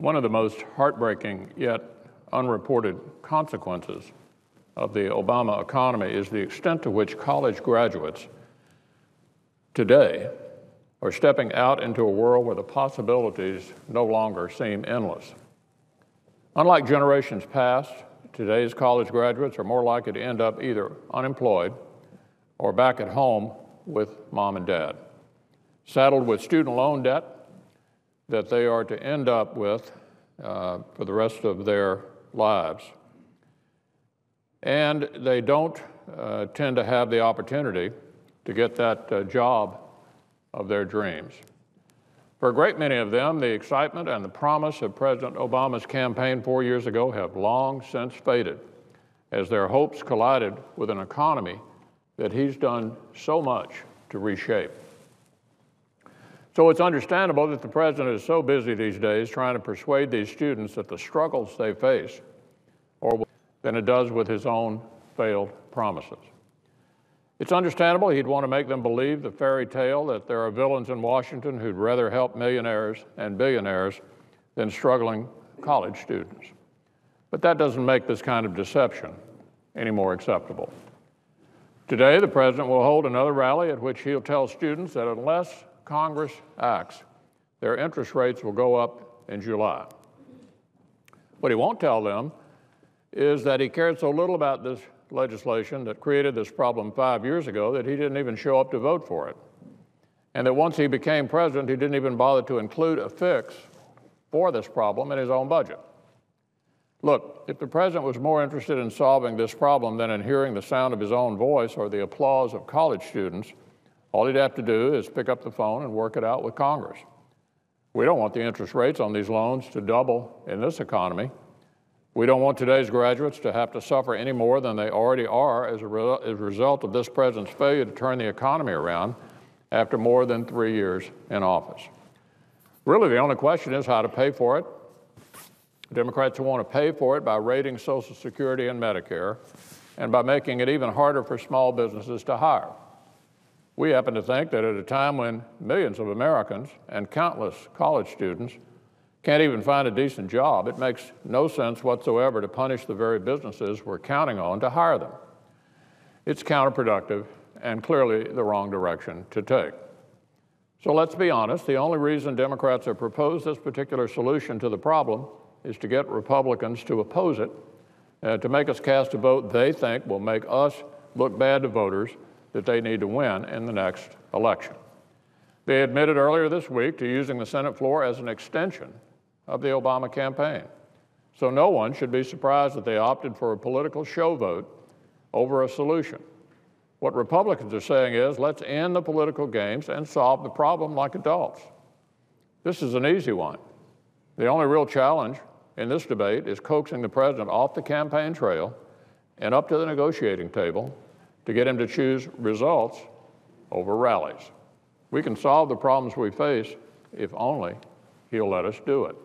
One of the most heartbreaking yet unreported consequences of the Obama economy is the extent to which college graduates today are stepping out into a world where the possibilities no longer seem endless. Unlike generations past, today's college graduates are more likely to end up either unemployed or back at home with mom and dad, saddled with student loan debt that they are to end up with for the rest of their lives. And they don't tend to have the opportunity to get that job of their dreams. For a great many of them, the excitement and the promise of President Obama's campaign 4 years ago have long since faded as their hopes collided with an economy that he's done so much to reshape. So it's understandable that the president is so busy these days trying to persuade these students that the struggles they face are than it does with his own failed promises. It's understandable he'd want to make them believe the fairy tale that there are villains in Washington who'd rather help millionaires and billionaires than struggling college students. But that doesn't make this kind of deception any more acceptable. Today, the president will hold another rally at which he'll tell students that unless Congress acts, their interest rates will go up in July. What he won't tell them is that he cared so little about this legislation that created this problem 5 years ago that he didn't even show up to vote for it. And that once he became president, he didn't even bother to include a fix for this problem in his own budget. Look, if the president was more interested in solving this problem than in hearing the sound of his own voice or the applause of college students, all he'd have to do is pick up the phone and work it out with Congress. We don't want the interest rates on these loans to double in this economy. We don't want today's graduates to have to suffer any more than they already are as a result of this president's failure to turn the economy around after more than 3 years in office. Really, the only question is how to pay for it. Democrats want to pay for it by raiding Social Security and Medicare and by making it even harder for small businesses to hire. We happen to think that at a time when millions of Americans and countless college students can't even find a decent job, it makes no sense whatsoever to punish the very businesses we're counting on to hire them. It's counterproductive and clearly the wrong direction to take. So let's be honest, the only reason Democrats have proposed this particular solution to the problem is to get Republicans to oppose it, to make us cast a vote they think will make us look bad to voters that they need to win in the next election. They admitted earlier this week to using the Senate floor as an extension of the Obama campaign. So no one should be surprised that they opted for a political show vote over a solution. What Republicans are saying is, let's end the political games and solve the problem like adults. This is an easy one. The only real challenge in this debate is coaxing the president off the campaign trail and up to the negotiating table to get him to choose results over rallies. We can solve the problems we face if only he'll let us do it.